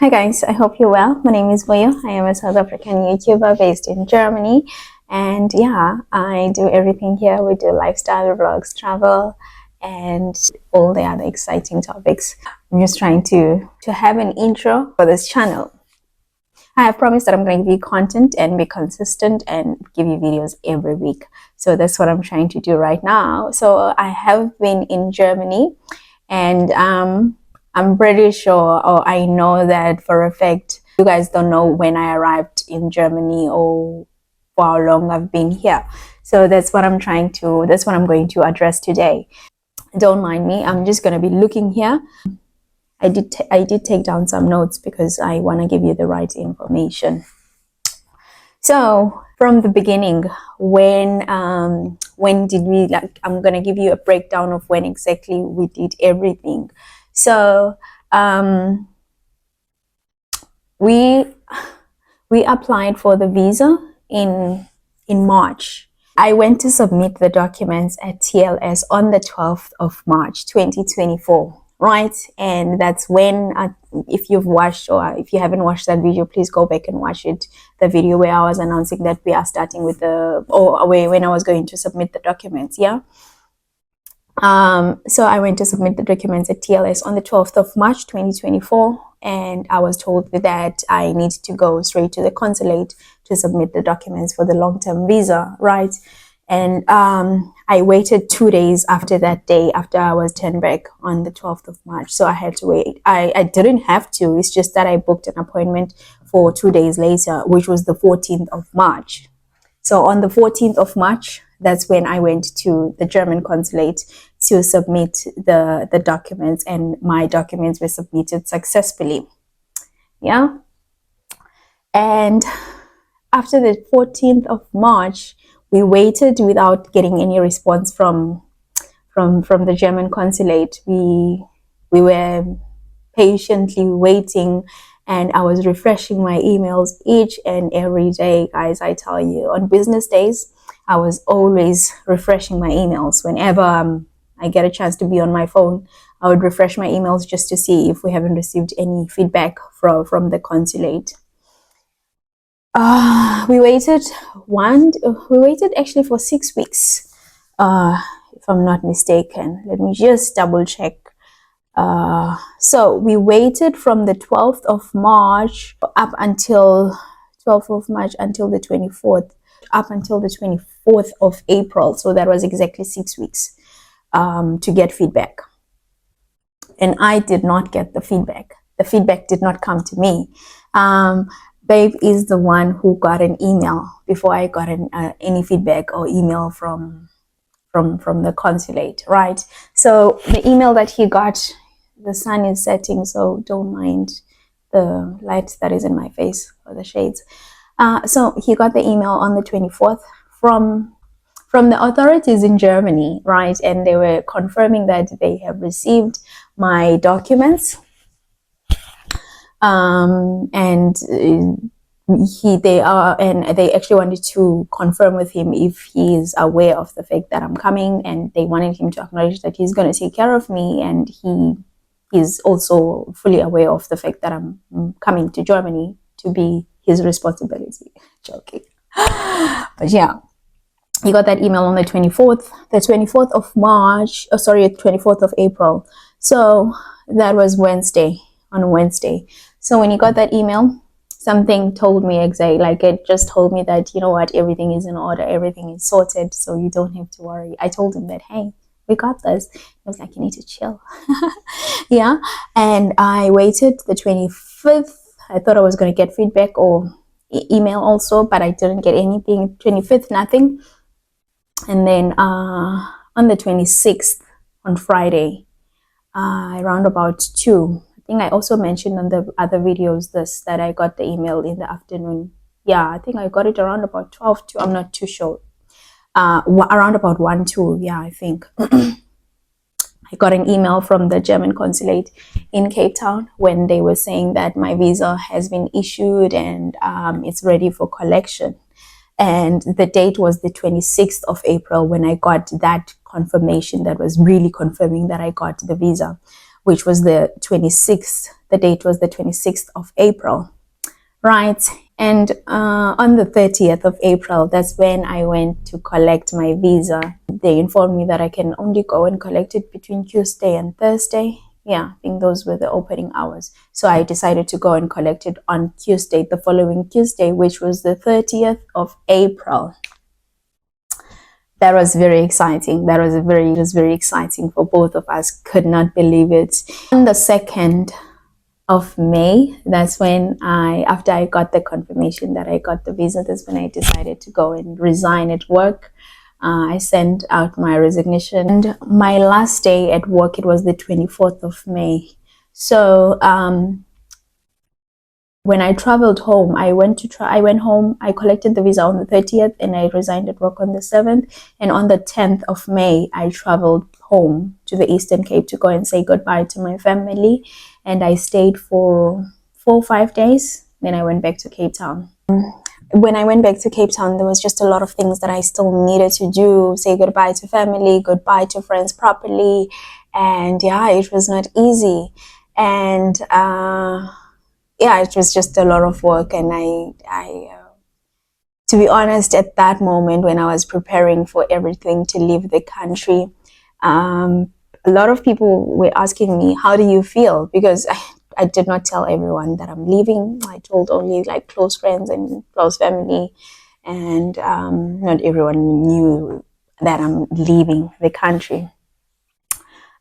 Hi guys, I hope you're well. My name is Voyo. I am a South African YouTuber based in Germany. And yeah, I do everything here. We do lifestyle vlogs, travel, and all the other exciting topics. I'm just trying to have an intro for this channel. I have promised that I'm going to give you content and be consistent and give you videos every week. So that's what I'm trying to do right now. So I have been in Germany, and I'm pretty sure, or I know that for a fact, you guys don't know when I arrived in Germany or for how long I've been here. So that's what I'm going to address today. Don't mind me. I'm just going to be looking here. I did take down some notes because I want to give you the right information. So from the beginning, when did we, I'm going to give you a breakdown of when exactly we did everything. So we applied for the visa in March. I went to submit the documents at TLS on the 12th of March 2024, right? And that's when, if you've watched, or if you haven't watched that video, please go back and watch it, the video where I was announcing that we are starting with when I was going to submit the documents, yeah? So I went to submit the documents at TLS on the 12th of March 2024, and I was told that I need to go straight to the consulate to submit the documents for the long-term visa, right? And I waited 2 days after that day, after I was turned back on the 12th of March. So I had to wait. I didn't have to. It's just that I booked an appointment for 2 days later, which was the 14th of March. So on the 14th of March, that's when I went to the German consulate to submit the documents, and my documents were submitted successfully. Yeah. And after the 14th of March, we waited without getting any response from the German consulate. We were patiently waiting, and I was refreshing my emails each and every day, guys. I tell you, on business days, I was always refreshing my emails. Whenever I get a chance to be on my phone, I would refresh my emails just to see if we haven't received any feedback from the consulate. We waited actually for 6 weeks, if I'm not mistaken. Let me just double check. So we waited from the 12th of March up until 12th of March until the 24th, up until the 24th of April. So that was exactly 6 weeks to get feedback. And I did not get the feedback. The feedback did not come to me. Babe is the one who got an email before I got any feedback or email from the consulate, right? So the email that he got, the sun is setting, so don't mind the light that is in my face or the shades. So he got the email on the 24th from the authorities in Germany, right? And they were confirming that they have received my documents. And they actually wanted to confirm with him if he is aware of the fact that I'm coming, and they wanted him to acknowledge that he's going to take care of me, and he is also fully aware of the fact that I'm coming to Germany to be his responsibility. Joking. But yeah, he got that email on the 24th of March, 24th of April. So that was on Wednesday. So when he got that email, something told me exactly, like it just told me that, you know what, everything is in order, everything is sorted, so you don't have to worry. I told him that, hey, we got this. He was like, you need to chill. Yeah. And I waited the 25th. I thought I was going to get feedback or email also, but I didn't get anything. 25th, nothing. And then on the 26th, on Friday, around about 2, I think I also mentioned on the other videos that I got the email in the afternoon. Yeah, I think I got it around about 12 to, I'm not too sure. Around about 1, 2, yeah, I think. I got an email from the German consulate in Cape Town when they were saying that my visa has been issued and it's ready for collection. And the date was the 26th of April when I got that confirmation that was really confirming that I got the visa. which was the 26th. The date was the 26th of April, right? And on the 30th of April, that's when I went to collect my visa. They informed me that I can only go and collect it between Tuesday and Thursday. Yeah, I think those were the opening hours. So I decided to go and collect it on Tuesday, the following Tuesday, which was the 30th of April. That was very exciting. It was very exciting for both of us. Could not believe it. On the 2nd of May, that's when after I got the confirmation that I got the visa, that's when I decided to go and resign at work. I sent out my resignation, and my last day at work, it was the 24th of May. So when I traveled home, I went home, I collected the visa on the 30th, and I resigned at work on the 7th. And on the 10th of May, I traveled home to the Eastern Cape to go and say goodbye to my family. And I stayed for 4 or 5 days. Then I went back to Cape Town. When I went back to Cape Town, there was just a lot of things that I still needed to do, say goodbye to family, goodbye to friends properly. And yeah, it was not easy. And yeah, it was just a lot of work. And to be honest, at that moment when I was preparing for everything to leave the country, a lot of people were asking me, how do you feel? Because I did not tell everyone that I'm leaving. I told only like close friends and close family, and not everyone knew that I'm leaving the country.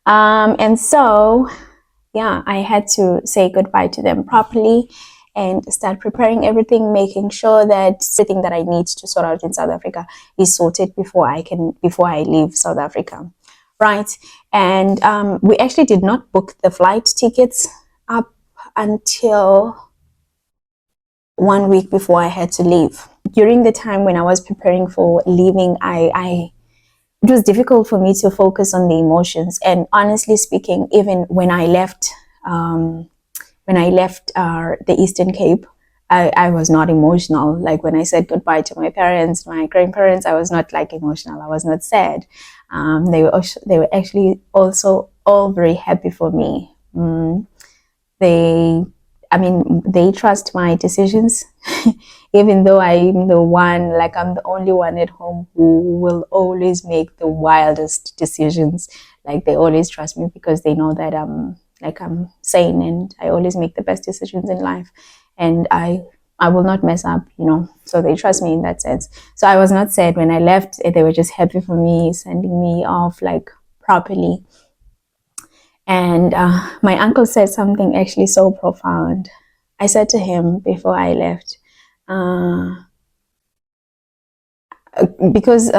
And so, yeah, I had to say goodbye to them properly and start preparing everything, making sure that everything that I need to sort out in South Africa is sorted before I leave South Africa. Right. And we actually did not book the flight tickets up until 1 week before I had to leave. During the time when I was preparing for leaving, it was difficult for me to focus on the emotions. And honestly speaking, even when I left the Eastern Cape, I was not emotional. Like when I said goodbye to my parents, my grandparents, I was not like emotional. I was not sad. They were actually also all very happy for me. They trust my decisions, even though I'm the only one at home who will always make the wildest decisions. Like they always trust me because they know that I'm sane and I always make the best decisions in life, and I will not mess up, so they trust me in that sense. So I was not sad when I left. They were just happy for me, sending me off like properly. And my uncle said something actually so profound. I said to him before I left, because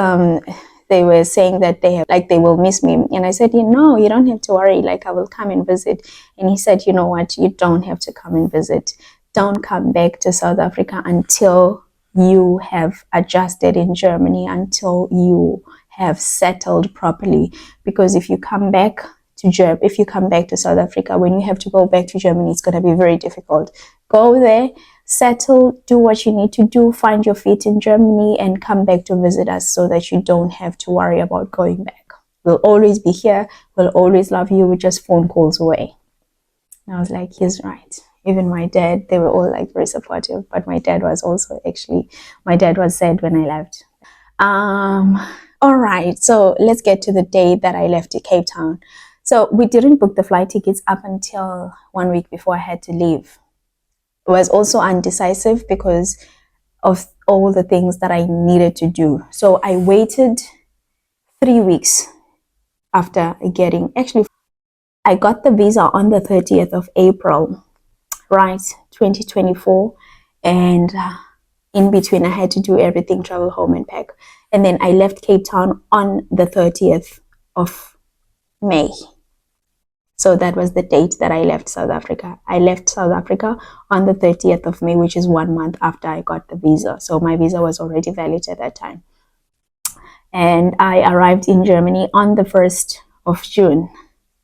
they were saying that they will miss me, and I said, you don't have to worry, like I will come and visit. And he said, you know what, you don't have to come and visit. Don't come back to South Africa until you have adjusted in Germany, until you have settled properly. Because if you come back to South Africa, when you have to go back to Germany, it's going to be very difficult. Go there, settle, do what you need to do, find your feet in Germany, and come back to visit us so that you don't have to worry about going back. We'll always be here. We'll always love you. We're just phone calls away. And I was like, he's right. Even my dad, they were all like very supportive, but my dad was sad when I left. All right, so let's get to the day that I left Cape Town. So we didn't book the flight tickets up until 1 week before I had to leave. I was also undecisive because of all the things that I needed to do. So I waited 3 weeks after I got the visa on the 30th of April, right, 2024. And in between, I had to do everything, travel home and pack. And then I left Cape Town on the 30th of May. So that was the date that I left South Africa. I left South Africa on the 30th of May, which is 1 month after I got the visa. So my visa was already valid at that time. And I arrived in Germany on the 1st of June.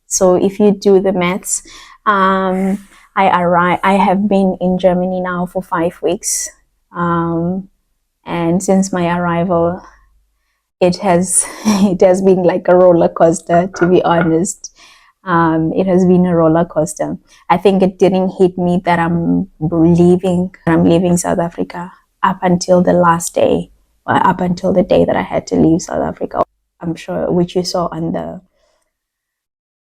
So if you do the maths, I have been in Germany now for 5 weeks. And since my arrival, it has been like a roller coaster, to be honest. It has been a roller coaster. I think it didn't hit me that I'm leaving South Africa up until the last day, up until the day that I had to leave South Africa. I'm sure, which you saw on the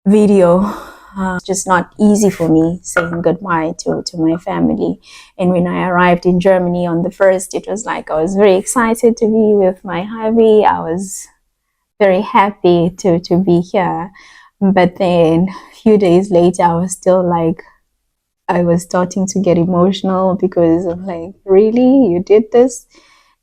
video. It's just not easy for me saying goodbye to my family. And when I arrived in Germany on the first, it was like I was very excited to be with my hubby. I was very happy to be here. But then a few days later, I was still like, I was starting to get emotional because I'm like, really? You did this?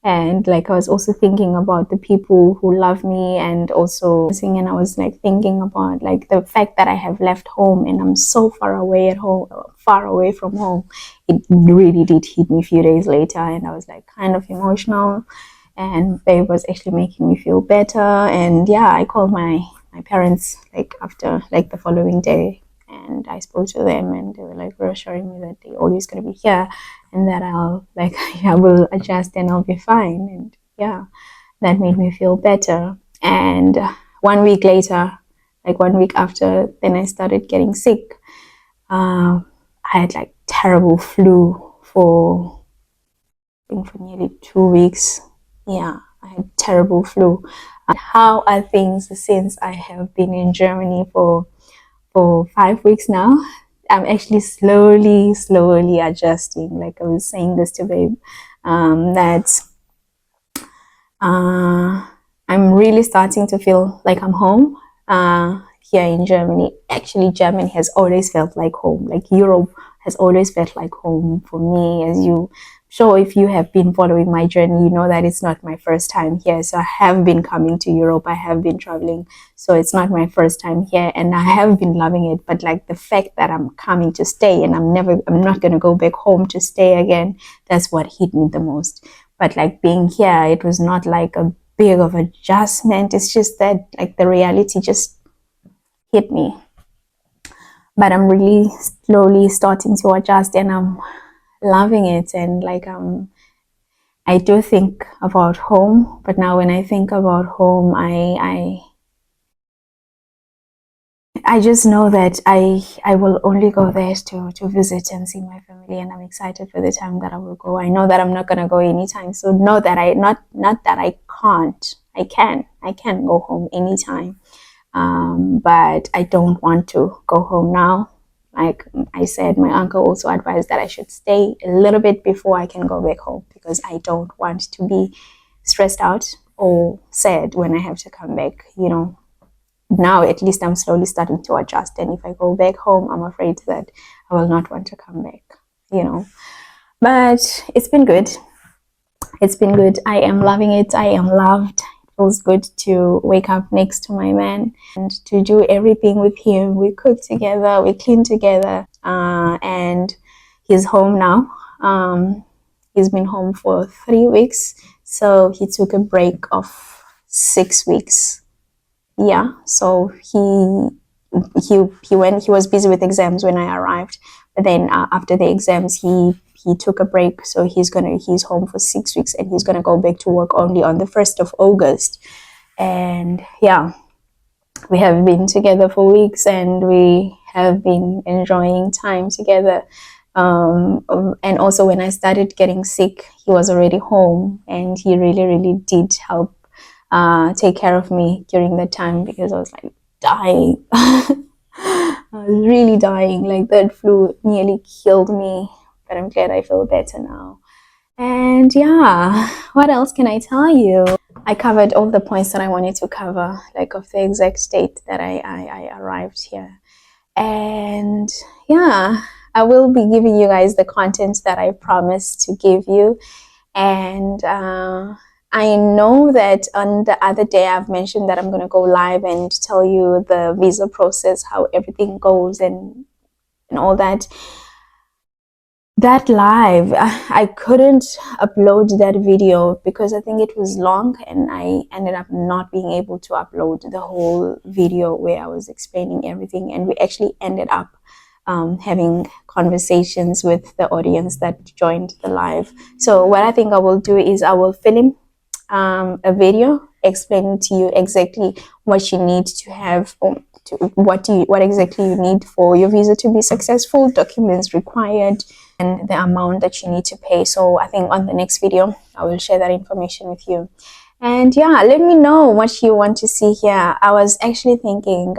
And like I was also thinking about the people who love me, and also and I was like thinking about like the fact that I have left home and I'm so far away at home, far away from home. It really did hit me a few days later, and I was like kind of emotional, and babe was actually making me feel better. And yeah, I called my parents like after like the following day, and I spoke to them, and they were like reassuring me that they're always going to be here and that I'll like I will adjust and I'll be fine. And yeah, that made me feel better. And 1 week later, like 1 week after, then I started getting sick. I had like terrible flu for nearly 2 weeks. Yeah, I had terrible flu. How are things since I have been in Germany for 5 weeks now? I'm actually slowly adjusting. Like I was saying this to babe, that I'm really starting to feel like I'm home here in Germany. Actually, Germany has always felt like home. Like Europe has always felt like home for me. As you sure, if you have been following my journey, you know that it's not my first time here. So I have been coming to Europe. I have been traveling. So it's not my first time here, and I have been loving it. But like the fact that I'm coming to stay and I'm not going to go back home to stay again, that's what hit me the most. But like being here, it was not like a big of adjustment. It's just that like the reality just hit me. But I'm really slowly starting to adjust, and I'm loving it. And like I do think about home, but now when I think about home, I just know that I will only go there to visit and see my family, and I'm excited for the time that I will go. I know that I'm not gonna go anytime soon. Know that not that I can't. I can go home anytime, but I don't want to go home now. Like I said, my uncle also advised that I should stay a little bit before I can go back home, because I don't want to be stressed out or sad when I have to come back. Now at least I'm slowly starting to adjust, and if I go back home, I'm afraid that I will not want to come back. But it's been good. I am loving it. I am loved. It feels good to wake up next to my man and to do everything with him. We cook together, we clean together, and he's home now. He's been home for 3 weeks, so he took a break of 6 weeks. Yeah, so he was busy with exams when I arrived, but then after the exams he took a break, so he's home for 6 weeks, and he's gonna go back to work only on the 1st of August. And yeah, we have been together for weeks, and we have been enjoying time together. And also when I started getting sick, he was already home, and he really did help take care of me during that time, because I was like dying. I was really dying. Like that flu nearly killed me, but I'm glad I feel better now. And yeah, what else can I tell you? I covered all the points that I wanted to cover, like of the exact date that I arrived here. And yeah, I will be giving you guys the content that I promised to give you. And I know that on the other day I've mentioned that I'm going to go live and tell you the visa process, how everything goes and all that. That live, I couldn't upload that video because I think it was long, and I ended up not being able to upload the whole video where I was explaining everything. And we actually ended up having conversations with the audience that joined the live. So what I think I will do is I will film a video explaining to you exactly what you need to have, what exactly you need for your visa to be successful, documents required, and the amount that you need to pay. So I think on the next video I will share that information with you. And yeah, let me know what you want to see here. I was actually thinking,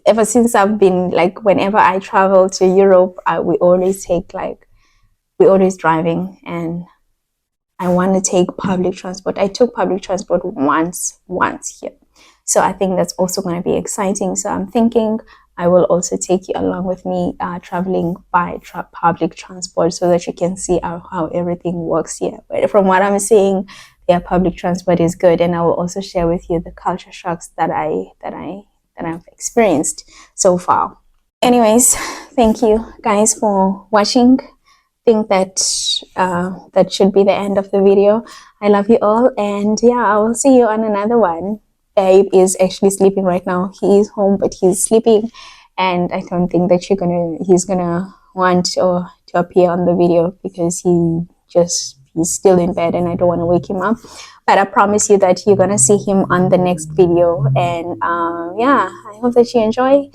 ever since I've been, like, whenever I travel to Europe, we always driving, and I want to take public transport. I took public transport once here. So I think that's also going to be exciting. So I'm thinking I will also take you along with me, traveling by public transport, so that you can see how everything works here. But from what I'm seeing, yeah, public transport is good, and I will also share with you the culture shocks that I've experienced so far. Anyways, thank you guys for watching. Think that that should be the end of the video. I love you all, and yeah, I will see you on another one. Babe is actually sleeping right now. He is home, but he's sleeping, and I don't think that he's gonna want or to appear on the video, because he's still in bed and I don't want to wake him up. But I promise you that you're gonna see him on the next video. And yeah, I hope that you enjoy.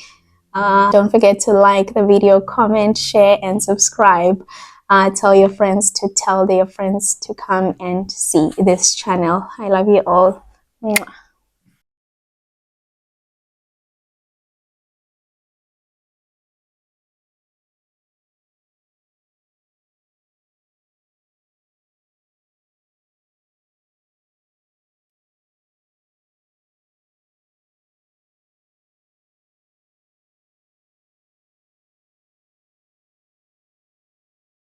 Don't forget to like the video, comment, share, and subscribe. Tell your friends to tell their friends to come and see this channel. I love you all. Mwah.